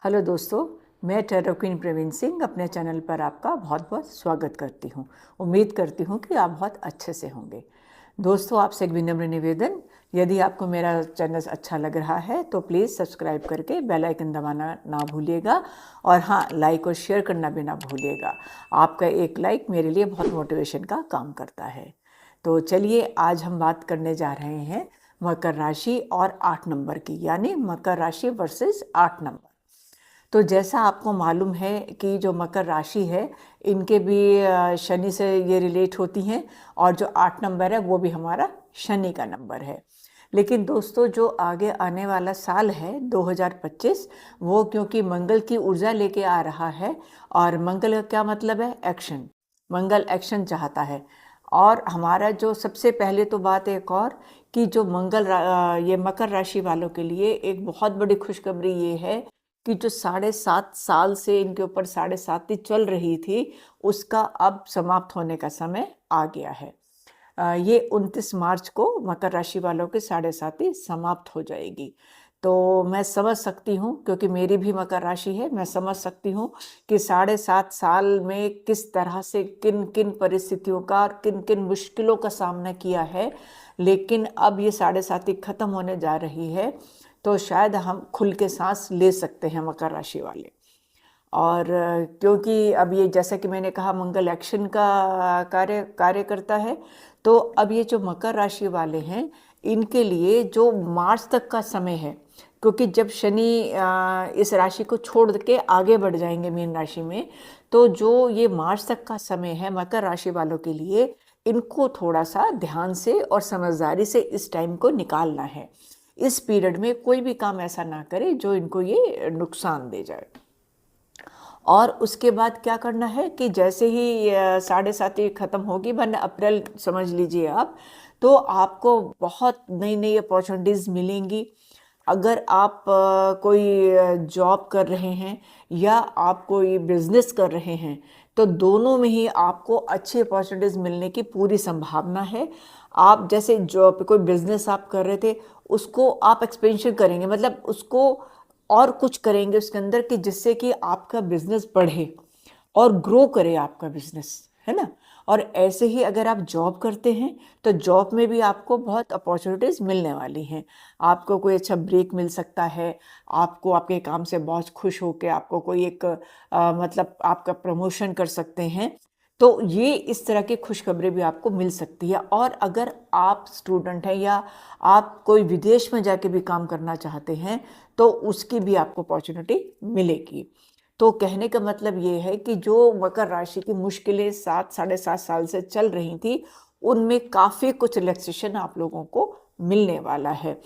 Hello दोस्तों, मैं terror queen Praveen Singh अपने चैनल पर आपका बहुत बहुत स्वागत करती हूँ। उम्मीद करती हूँ कि आप बहुत अच्छे से होंगे। दोस्तों, आपसे एक विनम्र निवेदन, यदि आपको मेरा चैनल अच्छा लग रहा है तो प्लीज़ सब्सक्राइब करके बेल आइकन दबाना ना भूलिएगा और हाँ, लाइक और शेयर करना भी ना भूलिएगा। आपका एक लाइक मेरे लिए बहुत मोटिवेशन का काम करता है। तो चलिए, आज हम बात करने जा रहे हैं मकर राशि और 8 नंबर की, यानी मकर राशि वर्सेस 8 नंबर। तो जैसा आपको मालूम है कि जो मकर राशि है, इनके भी शनि से ये रिलेट होती हैं और जो 8 नंबर है वो भी हमारा शनि का नंबर है। लेकिन दोस्तों, जो आगे आने वाला साल है 2025, वो क्योंकि मंगल की ऊर्जा लेके आ रहा है, और मंगल का क्या मतलब है? एक्शन। मंगल एक्शन चाहता है। और हमारा जो सबसे पहले तो बात एक और, कि जो ये मकर राशि वालों के लिए एक बहुत बड़ी खुशखबरी ये है कि जो 7.5 साल से इनके ऊपर 7.5 चल रही थी, उसका अब समाप्त होने का समय आ गया है। ये 29 मार्च को मकर राशि वालों की 7.5 समाप्त हो जाएगी। तो मैं समझ सकती हूँ, क्योंकि मेरी भी मकर राशि है, मैं समझ सकती हूँ कि 7.5 साल में किस तरह से किन किन परिस्थितियों का और किन किन मुश्किलों का सामना किया है। लेकिन अब ये 7.5 खत्म होने जा रही है, तो शायद हम खुल के सांस ले सकते हैं मकर राशि वाले। और क्योंकि अब ये, जैसा कि मैंने कहा, मंगल एक्शन का कार्य कार्य करता है, तो अब ये जो मकर राशि वाले हैं, इनके लिए जो मार्च तक का समय है, क्योंकि जब शनि इस राशि को छोड़ के आगे बढ़ जाएंगे मीन राशि में, तो जो ये मार्च तक का समय है मकर राशि वालों के लिए, इनको थोड़ा सा ध्यान से और समझदारी से इस टाइम को निकालना है। इस पीरियड में कोई भी काम ऐसा ना करे जो इनको ये नुकसान दे जाए। और उसके बाद क्या करना है कि जैसे ही 7.5 ख़त्म होगी, वरना अप्रैल समझ लीजिए आप, तो आपको बहुत नई नई अपॉर्चुनिटीज़ मिलेंगी। अगर आप कोई जॉब कर रहे हैं या आप कोई बिजनेस कर रहे हैं, तो दोनों में ही आपको अच्छी अपॉर्चुनिटीज़ मिलने की पूरी संभावना है। आप जैसे जॉब, कोई बिजनेस आप कर रहे थे, उसको आप एक्सपेंशन करेंगे, मतलब उसको और कुछ करेंगे उसके अंदर, कि जिससे कि आपका बिजनेस बढ़े और ग्रो करे आपका बिजनेस, है ना। और ऐसे ही अगर आप जॉब करते हैं, तो जॉब में भी आपको बहुत अपॉर्चुनिटीज़ मिलने वाली हैं। आपको कोई अच्छा ब्रेक मिल सकता है, आपको आपके काम से बहुत खुश होकर आपको कोई एक मतलब आपका प्रमोशन कर सकते हैं। तो ये इस तरह की खुशखबरी भी आपको मिल सकती है। और अगर आप स्टूडेंट हैं या आप कोई विदेश में जाके भी काम करना चाहते हैं, तो उसकी भी आपको अपॉर्चुनिटी मिलेगी। तो कहने का मतलब ये है कि जो मकर राशि की मुश्किलें 7 साढ़े 7 साल से चल रही थी, उनमें काफ़ी कुछ रिलैक्सेशन आप लोगों को मिलने वाला है।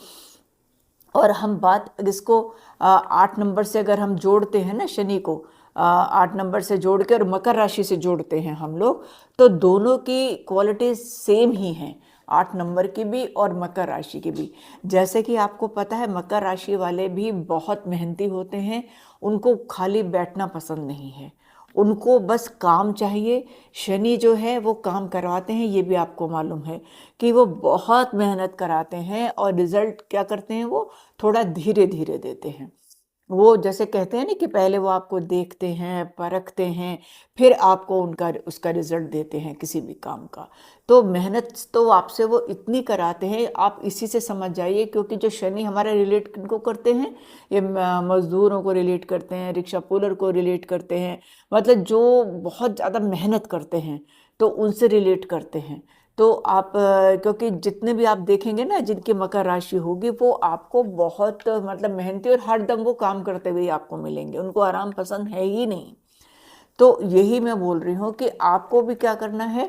और हम बात इसको 8 नंबर से अगर हम जोड़ते हैं ना, शनि को 8 नंबर से जोड़ के और मकर राशि से जोड़ते हैं हम लोग, तो दोनों की क्वालिटी सेम ही हैं, 8 नंबर की भी और मकर राशि की भी। जैसे कि आपको पता है, मकर राशि वाले भी बहुत मेहनती होते हैं, उनको खाली बैठना पसंद नहीं है, उनको बस काम चाहिए। शनि जो है वो काम करवाते हैं, ये भी आपको मालूम है कि वो बहुत मेहनत कराते हैं, और रिजल्ट क्या करते हैं, वो थोड़ा धीरे धीरे देते हैं। वो जैसे कहते हैं ना कि पहले वो आपको देखते हैं, परखते हैं, फिर आपको उनका उसका रिजल्ट देते हैं किसी भी काम का। तो मेहनत तो आपसे वो इतनी कराते हैं, आप इसी से समझ जाइए। क्योंकि जो शनि हमारा रिलेट किनको करते हैं, ये मजदूरों को रिलेट करते हैं, रिक्शा पुलर को रिलेट करते हैं, मतलब जो बहुत ज़्यादा मेहनत करते हैं, तो उनसे रिलेट करते हैं। तो आप क्योंकि जितने भी आप देखेंगे ना जिनकी मकर राशि होगी, वो आपको बहुत मतलब मेहनती और हर दम वो काम करते हुए आपको मिलेंगे, उनको आराम पसंद है ही नहीं। तो यही मैं बोल रही हूँ कि आपको भी क्या करना है,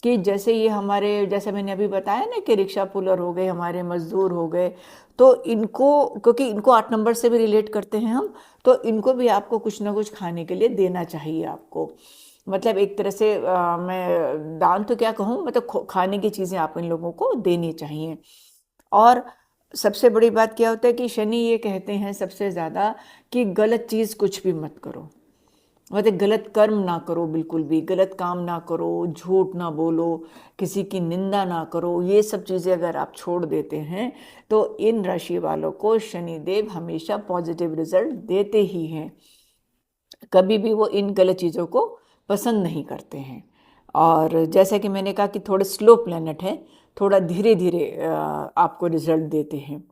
कि जैसे ये हमारे, जैसे मैंने अभी बताया ना कि रिक्शा पुलर हो गए, हमारे मजदूर हो गए, तो इनको, क्योंकि इनको 8 नंबर से भी रिलेट करते हैं हम, तो इनको भी आपको कुछ ना कुछ खाने के लिए देना चाहिए आपको। मतलब एक तरह से मैं दान तो क्या कहूँ, मतलब खाने की चीज़ें आप इन लोगों को देनी चाहिए। और सबसे बड़ी बात क्या होता है कि शनि ये कहते हैं सबसे ज़्यादा, कि गलत चीज़ कुछ भी मत करो। मतलब गलत कर्म ना करो, बिल्कुल भी गलत काम ना करो, झूठ ना बोलो, किसी की निंदा ना करो। ये सब चीज़ें अगर आप छोड़ देते हैं तो इन राशि वालों को शनिदेव हमेशा पॉजिटिव रिजल्ट देते ही हैं। कभी भी वो इन गलत चीज़ों को पसंद नहीं करते हैं। और जैसा कि मैंने कहा कि थोड़े स्लो प्लैनेट हैं, थोड़ा धीरे धीरे आपको रिजल्ट देते हैं।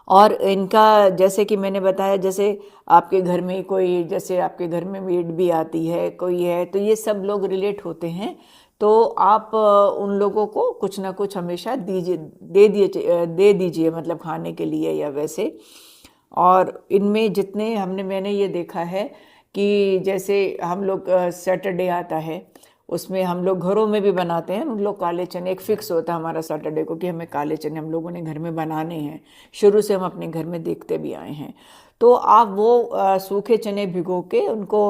और इनका जैसे कि मैंने बताया, जैसे आपके घर में कोई, जैसे आपके घर में मेड भी आती है, कोई है, तो ये सब लोग रिलेट होते हैं। तो आप उन लोगों को कुछ ना कुछ हमेशा दे दीजिए, मतलब खाने के लिए या वैसे। और इनमें जितने मैंने ये देखा है कि जैसे हम लोग सैटरडे आता है, उसमें हम लोग घरों में भी बनाते हैं। हम लोग काले चने, एक फिक्स होता है हमारा सैटरडे को कि हमें काले चने हम लोगों ने घर में बनाने हैं। शुरू से हम अपने घर में देखते भी आए हैं। तो आप वो सूखे चने भिगो के उनको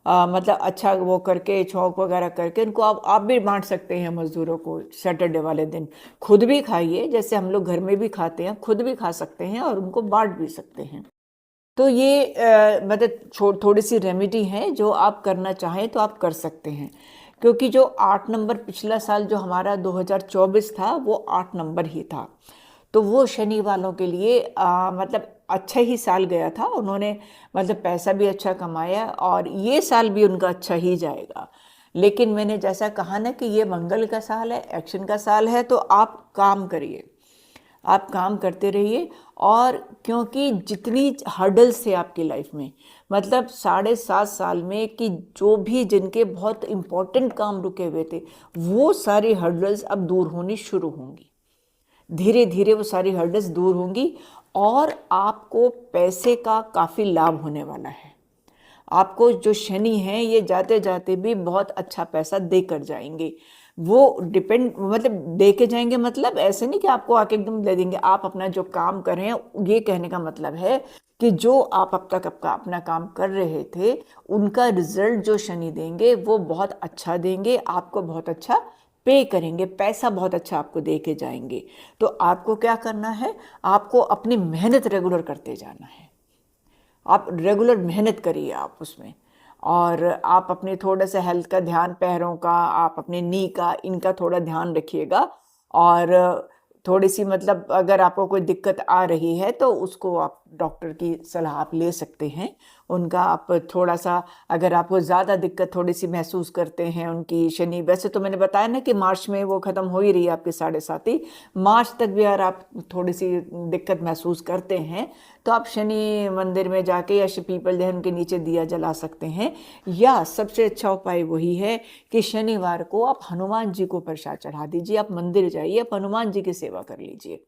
मतलब अच्छा वो करके, छौंक वगैरह करके उनको आप भी बांट सकते हैं मज़दूरों को सैटरडे वाले दिन। खुद भी खाइए, जैसे हम लोग घर में भी खाते हैं, खुद भी खा सकते हैं और उनको बांट भी सकते हैं। तो ये मतलब थोड़ी सी रेमेडी है, जो आप करना चाहें तो आप कर सकते हैं। क्योंकि जो 8 नंबर पिछला साल जो हमारा 2024 था, वो 8 नंबर ही था। तो वो शनि वालों के लिए मतलब अच्छा ही साल गया था। उन्होंने मतलब पैसा भी अच्छा कमाया और ये साल भी उनका अच्छा ही जाएगा। लेकिन मैंने जैसा कहा ना कि ये मंगल का साल है, एक्शन का साल है, तो आप काम करिए, आप काम करते रहिए। और क्योंकि जितनी हर्डल्स थे आपकी लाइफ में, मतलब 7.5 साल में, कि जो भी जिनके बहुत इम्पोर्टेंट काम रुके हुए थे, वो सारी हर्डल्स अब दूर होनी शुरू होंगी। धीरे धीरे वो सारी हर्डल्स दूर होंगी और आपको पैसे का काफ़ी लाभ होने वाला है। आपको जो शनि हैं, ये जाते जाते भी बहुत अच्छा पैसा देकर जाएंगे। वो डिपेंड, मतलब दे के जाएंगे, मतलब ऐसे नहीं कि आपको आके एकदम दे देंगे। आप अपना जो काम कर रहे हैं, ये कहने का मतलब है कि जो आप अब तक अपना काम कर रहे थे, उनका रिजल्ट जो शनि देंगे वो बहुत अच्छा देंगे, आपको बहुत अच्छा पे करेंगे, पैसा बहुत अच्छा आपको दे के जाएंगे। तो आपको क्या करना है, आपको अपनी मेहनत रेगुलर करते जाना है। आप रेगुलर मेहनत करिए आप उसमें। और आप अपने थोड़ा सा हेल्थ का ध्यान, पैरों का, आप अपने नी का, इनका थोड़ा ध्यान रखिएगा। और थोड़ी सी मतलब अगर आपको कोई दिक्कत आ रही है तो उसको आप डॉक्टर की सलाह आप ले सकते हैं। उनका आप थोड़ा सा, अगर आपको ज़्यादा दिक्कत थोड़ी सी महसूस करते हैं उनकी शनि, वैसे तो मैंने बताया ना कि मार्च में वो ख़त्म हो ही रही है आपकी 7.5, मार्च तक भी अगर आप थोड़ी सी दिक्कत महसूस करते हैं तो आप शनि मंदिर में जाके या पीपल दहन के नीचे दिया जला सकते हैं। या सबसे अच्छा उपाय वही है कि शनिवार को आप हनुमान जी को प्रसाद चढ़ा दीजिए। आप मंदिर जाइए, आप हनुमान जी की सेवा कर लीजिए।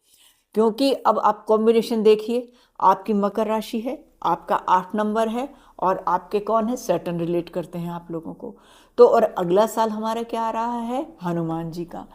क्योंकि अब आप कॉम्बिनेशन देखिए, आपकी मकर राशि है, आपका 8 नंबर है, और आपके कौन है, सैटर्न रिलेट करते हैं आप लोगों को। तो और अगला साल हमारा क्या आ रहा है, हनुमान जी का।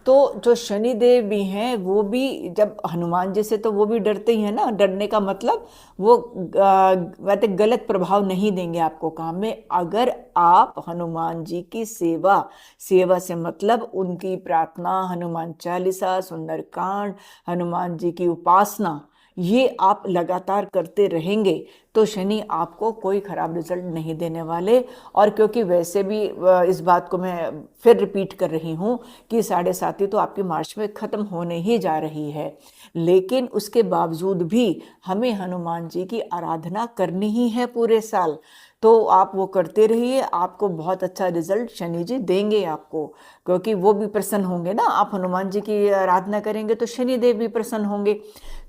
तो जो शनि देव भी हैं, वो भी जब हनुमान जी से, तो वो भी डरते ही हैं ना। डरने का मतलब वो मतलब गलत प्रभाव नहीं देंगे आपको काम में, अगर आप हनुमान जी की सेवा, सेवा से मतलब उनकी प्रार्थना, हनुमान चालीसा, सुंदरकांड, हनुमान जी की उपासना, ये आप लगातार करते रहेंगे तो शनि आपको कोई खराब रिजल्ट नहीं देने वाले। और क्योंकि वैसे भी इस बात को मैं फिर रिपीट कर रही हूँ कि 7.5 तो आपकी मार्च में ख़त्म होने ही जा रही है, लेकिन उसके बावजूद भी हमें हनुमान जी की आराधना करनी ही है पूरे साल। तो आप वो करते रहिए, आपको बहुत अच्छा रिजल्ट शनि जी देंगे आपको। क्योंकि वो भी प्रसन्न होंगे ना, आप हनुमान जी की आराधना करेंगे तो शनि देव भी प्रसन्न होंगे।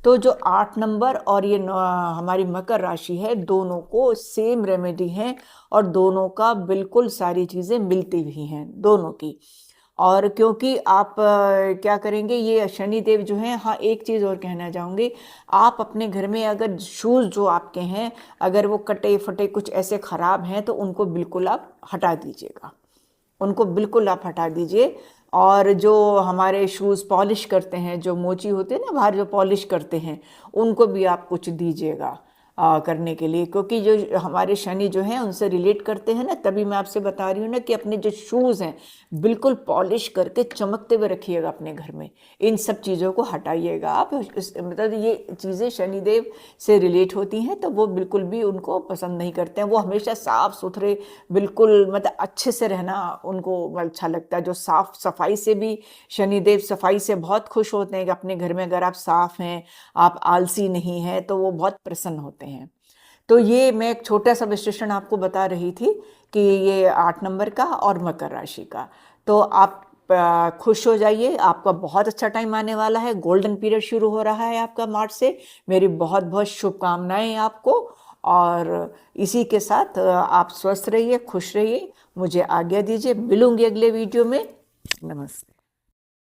तो जो 8 नंबर और ये हमारी मकर राशि है, दोनों को सेम रेमेडी है और दोनों का बिल्कुल सारी चीज़ें मिलती भी हैं दोनों की। और क्योंकि आप क्या करेंगे, ये शनि देव जो हैं, हाँ एक चीज़ और कहना चाहूँगी, आप अपने घर में अगर शूज़ जो आपके हैं, अगर वो कटे फटे कुछ ऐसे ख़राब हैं, तो उनको बिल्कुल आप हटा दीजिएगा, उनको बिल्कुल आप हटा दीजिए। और जो हमारे शूज़ पॉलिश करते हैं, जो मोची होते हैं ना बाहर जो पॉलिश करते हैं, उनको भी आप कुछ दीजिएगा। करने के लिए, क्योंकि जो हमारे शनि जो हैं उनसे रिलेट करते हैं ना, तभी मैं आपसे बता रही हूँ ना कि अपने जो शूज़ हैं बिल्कुल पॉलिश करके चमकते हुए रखिएगा अपने घर में। इन सब चीज़ों को हटाइएगा आप। मतलब ये चीज़ें शनिदेव से रिलेट होती हैं, तो वो बिल्कुल भी उनको पसंद नहीं करते हैं। वो हमेशा साफ़ सुथरे, बिल्कुल मतलब अच्छे से रहना उनको अच्छा लगता है। जो साफ़ सफाई से भी, शनिदेव सफाई से बहुत खुश होते हैं कि अपने घर में अगर आप साफ़ हैं, आप आलसी नहीं हैं, तो वो बहुत प्रसन्न होते हैं। तो ये मैं एक छोटा-सा विश्लेषण आपको बता रही थी कि ये 8 नंबर का और मकर राशि का। तो आप खुश हो जाइए, आपका बहुत अच्छा टाइम आने वाला है, गोल्डन पीरियड शुरू हो रहा है आपका मार्च से। मेरी बहुत-बहुत शुभकामनाएँ आपको, और इसी के साथ आप स्वस्थ रहिए, खुश रहिए। मुझे आज्ञा दीजिए, मिलूँगी अगले वीडियो में। नमस्ते।